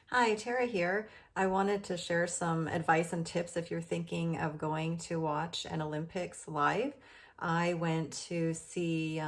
Hi, Tara here. I wanted to share some advice and tips if you're thinking of going to watch an Olympics live. I went to see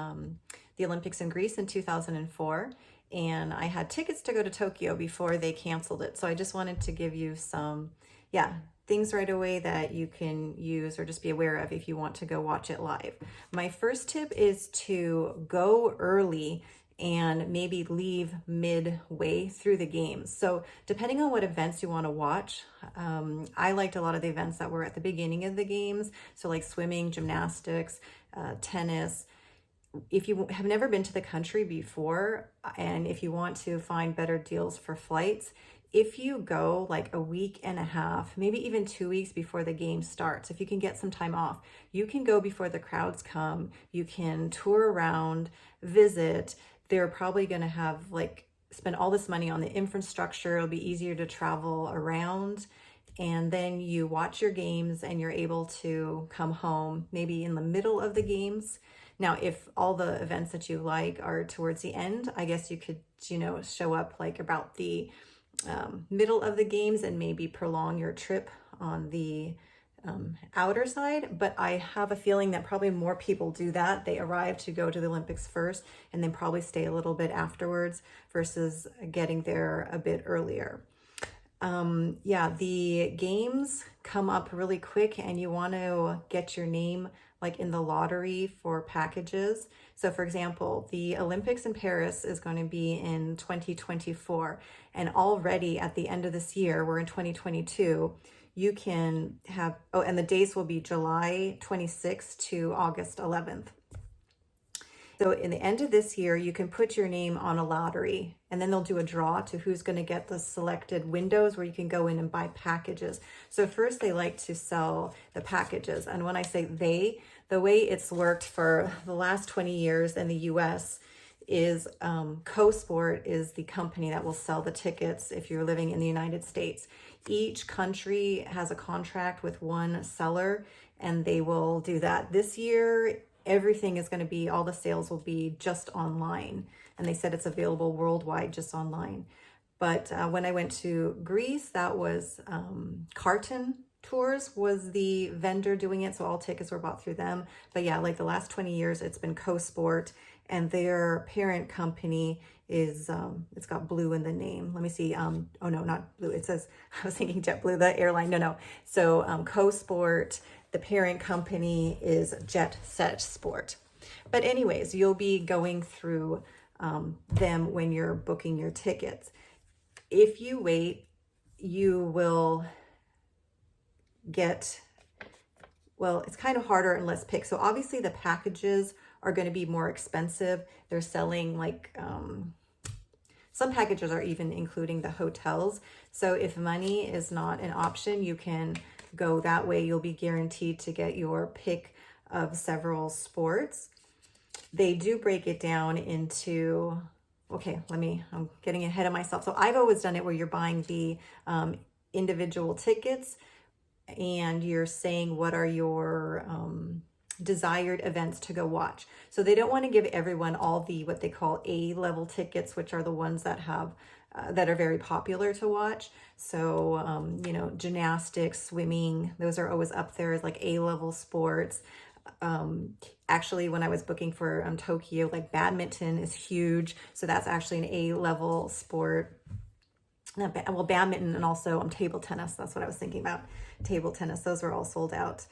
the Olympics in Greece in 2004, and I had tickets to go to Tokyo before they canceled it. So I just wanted to give you some, yeah, things right away that you can use or just be aware of if you want to go watch it live. My first tip is to go early and maybe leave midway through the games. So depending on what events you want to watch, I liked a lot of the events that were at the beginning of the games. So like swimming, gymnastics, tennis. If you have never been to the country before, and if you want to find better deals for flights, if you go like a week and a half, maybe even 2 weeks before the game starts, if you can get some time off, you can go before the crowds come. You can tour around, visit. They're probably going to have like spend all this money on the infrastructure. It'll be easier to travel around. And then you watch your games and you're able to come home maybe in the middle of the games. Now, if all the events that you like are towards the end, I guess you could, show up like about the middle of the games and maybe prolong your trip on the outer side. But I have a feeling that probably more people do that. They arrive to go to the Olympics first and then probably stay a little bit afterwards versus getting there a bit earlier. Yeah, the games come up really quick and you want to get your name like in the lottery for packages. So for example, the Olympics in Paris is going to be in 2024, and already at the end of this year, we're in 2022, you can have, oh, and the dates will be July 26th to August 11th. So in the end of this year, you can put your name on a lottery, and then they'll do a draw to who's going to get the selected windows where you can go in and buy packages. So first they like to sell the packages. And when I say they, the way it's worked for the last 20 years in the US is CoSport is the company that will sell the tickets if you're living in the United States. Each country has a contract with one seller, and they will do that. This year, everything is going to be, all the sales will be just online. And they said it's available worldwide, just online. But when I went to Greece, that was Carton Tours was the vendor doing it. So all tickets were bought through them. But yeah, like the last 20 years, it's been CoSport, and their parent company is, it's got blue in the name. Let me see. Oh no, not blue. It says, I was thinking JetBlue, the airline. No. So CoSport, the parent company is Jet Set Sport. But anyways, you'll be going through them when you're booking your tickets. If you wait, you will get, well, it's kind of harder and less pick. So obviously the packages are going to be more expensive. They're selling like, some packages are even including the hotels. So if money is not an option, you can go that way. You'll be guaranteed to get your pick of several sports. They do break it down into, okay, I'm getting ahead of myself. So I've always done it where you're buying the individual tickets and you're saying what are your desired events to go watch. So they don't want to give everyone all the what they call A-level tickets, which are the ones that have that are very popular to watch. So gymnastics, swimming, those are always up there as like A-level sports. Actually, when I was booking for Tokyo, like badminton is huge, so that's actually an A-level sport. Well, badminton and also table tennis. That's what I was thinking about. Table tennis, those were all sold out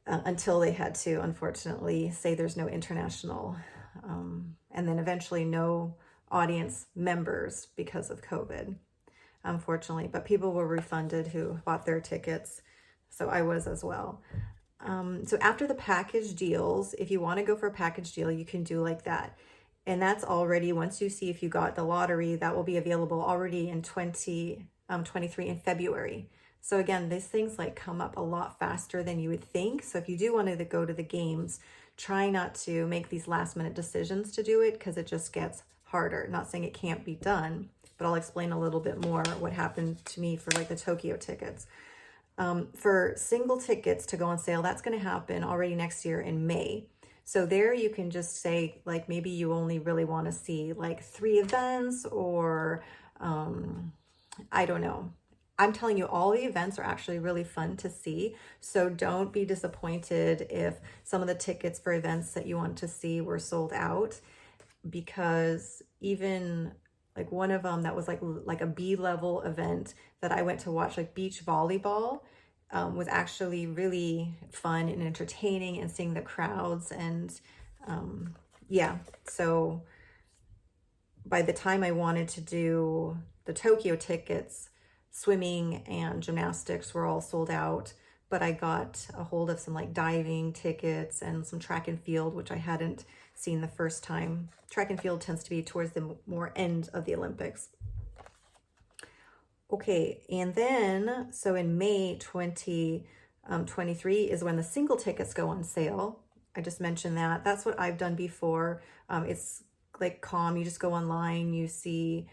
until they had to, unfortunately, say there's no international, and then eventually no audience members because of COVID, unfortunately. But people were refunded who bought their tickets, so I was as well. So after the package deals, if you want to go for a package deal, you can do like that. And that's already, once you see if you got the lottery, that will be available already in 2023 in February. So again, these things like come up a lot faster than you would think. So if you do want to go to the games, try not to make these last minute decisions to do it because it just gets harder. Not saying it can't be done, but I'll explain a little bit more what happened to me for like the Tokyo tickets. For single tickets to go on sale, that's going to happen already next year in May. So there you can just say, like, maybe you only really want to see like 3 events or I don't know. I'm telling you, all the events are actually really fun to see. So don't be disappointed if some of the tickets for events that you want to see were sold out, because even like one of them that was like a B-level event that I went to watch, like beach volleyball, was actually really fun and entertaining, and seeing the crowds and yeah. So by the time I wanted to do the Tokyo tickets, swimming and gymnastics were all sold out. But I got a hold of some like diving tickets and some track and field, which I hadn't seen the first time. Track and field tends to be towards the more end of the Olympics. Okay, and then, so in May 2023 is when the single tickets go on sale. I just mentioned that. That's what I've done before. It's like calm. You just go online, you see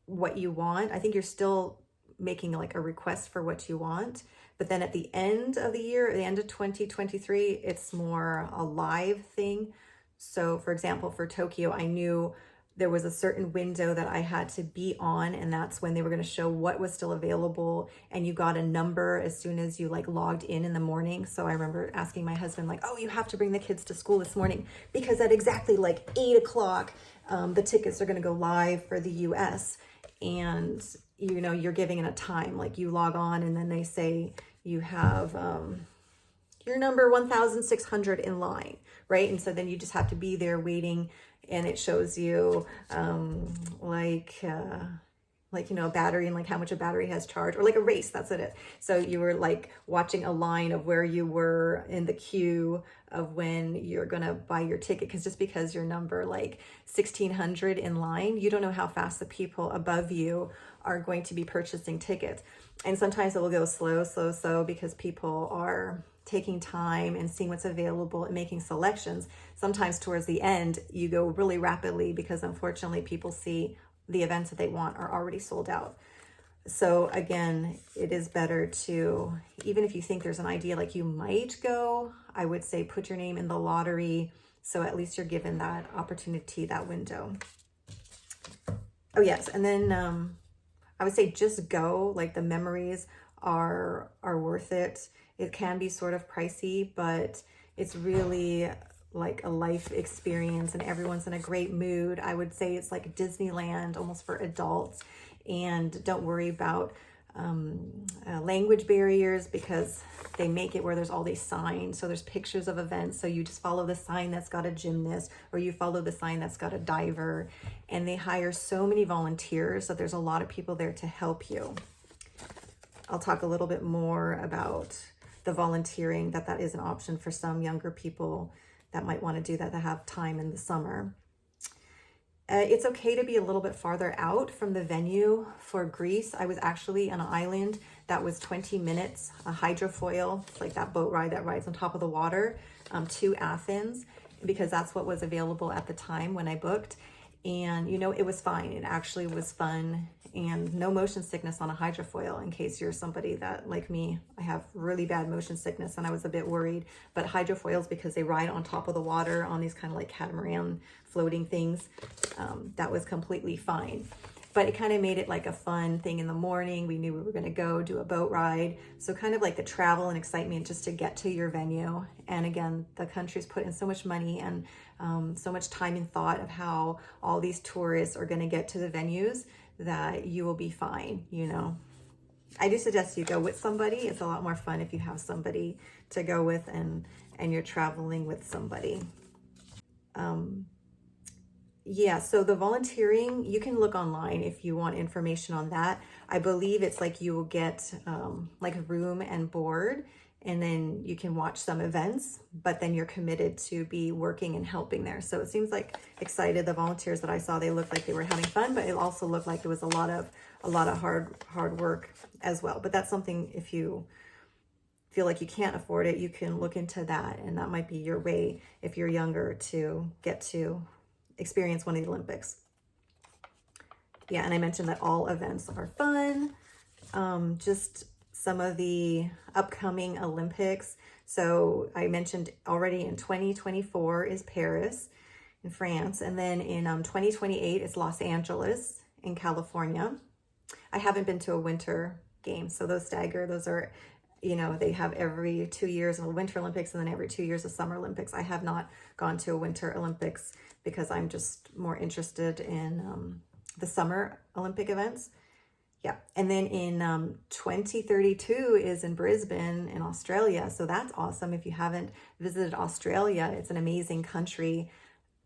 what you want. I think you're still making like a request for what you want. But then at the end of the year, at the end of 2023, it's more a live thing. So for example, for Tokyo, I knew there was a certain window that I had to be on, and that's when they were going to show what was still available, and you got a number as soon as you like logged in the morning. So I remember asking my husband like, oh, you have to bring the kids to school this morning because at exactly like 8 o'clock, the tickets are going to go live for the US. And you know, you're giving it a time, like you log on and then they say you have your number 1600 in line, right? And so then you just have to be there waiting, and it shows you like you know, a battery and like how much a battery has charged, or like a race. That's it. So you were like watching a line of where you were in the queue of when you're gonna buy your ticket, because just because you're number like 1600 in line, you don't know how fast the people above you are going to be purchasing tickets. And sometimes it will go slow because people are taking time and seeing what's available and making selections. Sometimes towards the end, you go really rapidly because unfortunately people see the events that they want are already sold out. So again, it is better to, even if you think there's an idea like you might go, I would say put your name in the lottery, so at least you're given that opportunity, that window. Oh yes, and then I would say just go. Like the memories are worth it. It can be sort of pricey, but it's really like a life experience, and everyone's in a great mood. I would say it's like Disneyland almost for adults. And don't worry about language barriers, because they make it where there's all these signs. So there's pictures of events. So you just follow the sign that's got a gymnast, or you follow the sign that's got a diver. And they hire so many volunteers that there's a lot of people there to help you. I'll talk a little bit more about the volunteering, that is an option for some younger people that might want to do that, that have time in the summer. It's okay to be a little bit farther out from the venue. For Greece, I was actually on an island that was 20 minutes, a hydrofoil, like that boat ride that rides on top of the water, to Athens, because that's what was available at the time when I booked. And you know, it was fine. It actually was fun, and no motion sickness on a hydrofoil, in case you're somebody that, like me, I have really bad motion sickness and I was a bit worried. But hydrofoils, because they ride on top of the water on these kind of like catamaran floating things, that was completely fine. But it kind of made it like a fun thing in the morning. We knew we were going to go do a boat ride. So kind of like the travel and excitement just to get to your venue. And again, the country's put in so much money and so much time and thought of how all these tourists are going to get to the venues, that you will be fine, you know. I do suggest you go with somebody. It's a lot more fun if you have somebody to go with and you're traveling with somebody. Yeah, so the volunteering, you can look online if you want information on that. I believe it's like you will get like a room and board, and then you can watch some events, but then you're committed to be working and helping there. So it seems like excited. The volunteers that I saw, they looked like they were having fun, but it also looked like it was a lot of hard work as well. But that's something, if you feel like you can't afford it, you can look into that, and that might be your way if you're younger to get to experience one of the Olympics. Yeah, and I mentioned that all events are fun. Just some of the upcoming Olympics. So I mentioned already in 2024 is Paris in France, and then in 2028 is Los Angeles in California. I haven't been to a winter game. So those stagger, those are, they have every 2 years a Winter Olympics and then every 2 years a Summer Olympics. I have not gone to a Winter Olympics because I'm just more interested in the Summer Olympic events. Yeah. And then in 2032 is in Brisbane in Australia. So that's awesome. If you haven't visited Australia, it's an amazing country.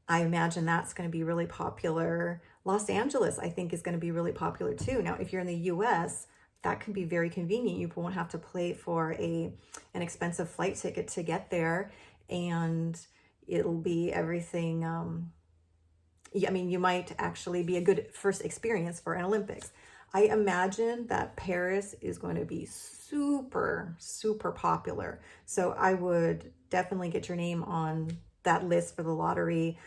I imagine that's going to be really popular. Los Angeles, I think, is going to be really popular too. Now, if you're in the US, that can be very convenient. You won't have to pay for an expensive flight ticket to get there, and it'll be everything. I mean, you might actually be a good first experience for an Olympics. I imagine that Paris is going to be super, super popular. So I would definitely get your name on that list for the lottery,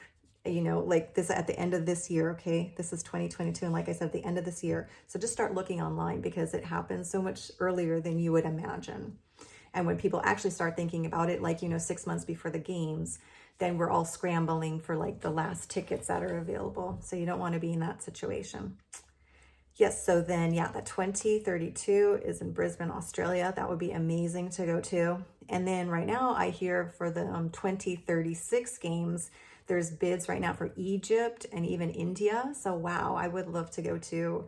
like this at the end of this year. Okay. This is 2022. And like I said, at the end of this year. So just start looking online because it happens so much earlier than you would imagine. And when people actually start thinking about it, like, 6 months before the games, then we're all scrambling for like the last tickets that are available. So you don't want to be in that situation. Yes, so then, that 2032 is in Brisbane, Australia. That would be amazing to go to. And then right now I hear for the 2036 games, there's bids right now for Egypt and even India. So wow, I would love to go to,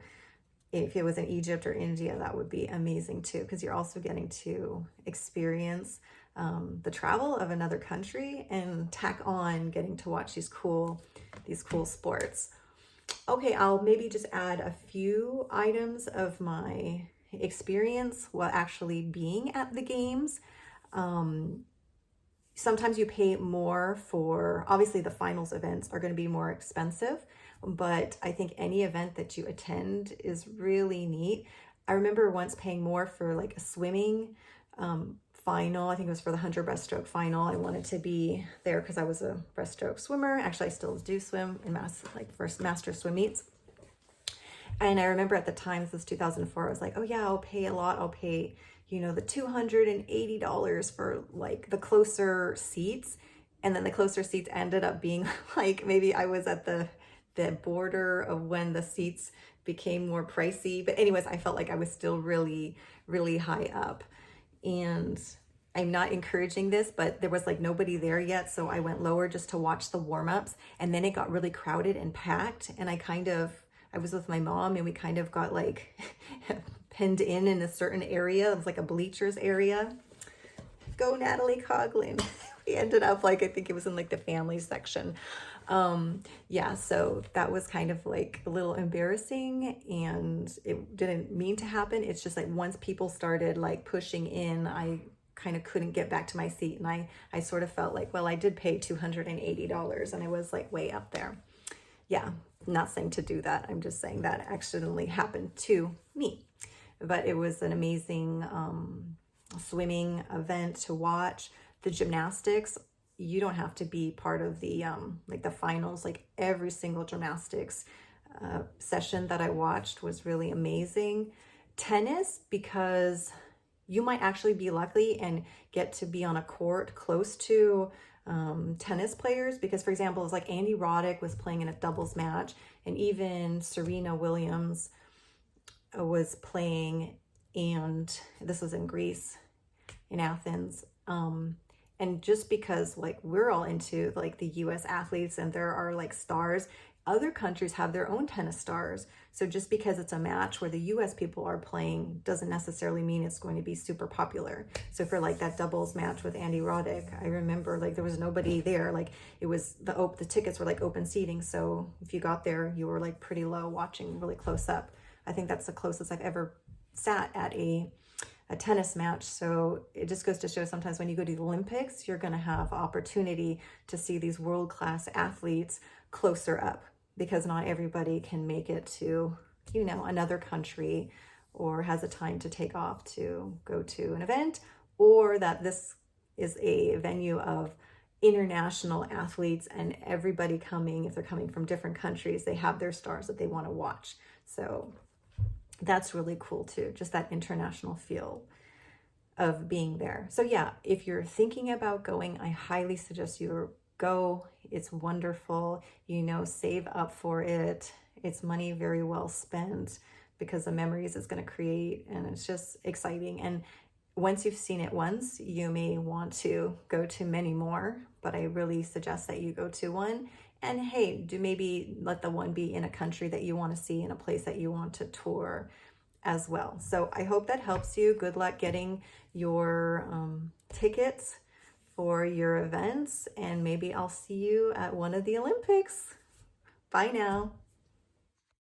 if it was in Egypt or India, that would be amazing too, because you're also getting to experience the travel of another country and tack on getting to watch these cool sports. Okay, I'll maybe just add a few items of my experience while actually being at the games. Sometimes you pay more for, obviously the finals events are going to be more expensive, but I think any event that you attend is really neat. I remember once paying more for like a swimming final. I think it was for the 100 breaststroke final. I wanted to be there because I was a breaststroke swimmer. Actually, I still do swim in first master swim meets. And I remember at the time, this was 2004, I was like, oh yeah, I'll pay a lot. I'll pay, the $280 for like the closer seats. And then the closer seats ended up being like, maybe I was at the border of when the seats became more pricey. But anyways, I felt like I was still really, really high up. And I'm not encouraging this, but there was like nobody there yet. So I went lower just to watch the warm-ups. And then it got really crowded and packed. And I was with my mom and we kind of got like pinned in a certain area. It was like a bleachers area. Go Natalie Coughlin. We ended up I think it was in like the family section. So that was kind of like a little embarrassing and it didn't mean to happen. It's just like once people started like pushing in, I kind of couldn't get back to my seat. And I sort of felt like, well, I did pay $280 and I was like way up there. Yeah, not saying to do that. I'm just saying that accidentally happened to me. But it was an amazing swimming event to watch. The gymnastics, you don't have to be part of the the finals. Like every single gymnastics session that I watched was really amazing. Tennis, because you might actually be lucky and get to be on a court close to tennis players, because for example, it was like Andy Roddick was playing in a doubles match and even Serena Williams was playing, and this was in Greece, in Athens. And just because like we're all into like the US athletes and there are like stars, other countries have their own tennis stars. So just because it's a match where the US people are playing doesn't necessarily mean it's going to be super popular. So for like that doubles match with Andy Roddick, I remember like there was nobody there. Like it was the tickets were like open seating. So if you got there, you were like pretty low watching really close up. I think that's the closest I've ever sat at a tennis match. So it just goes to show sometimes when you go to the Olympics, you're going to have opportunity to see these world-class athletes closer up, because not everybody can make it to, another country or has a time to take off to go to an event, or that this is a venue of international athletes and everybody coming, if they're coming from different countries, they have their stars that they want to watch. So that's really cool too, just that international feel of being there. So yeah, if you're thinking about going, I highly suggest you go. It's wonderful, save up for it. It's money very well spent, because the memories it's going to create, and it's just exciting. And once you've seen it once, you may want to go to many more, but I really suggest that you go to one. And hey, do maybe let the one be in a country that you want to see, in a place that you want to tour as well. So I hope that helps you. Good luck getting your tickets for your events, and maybe I'll see you at one of the Olympics. Bye now.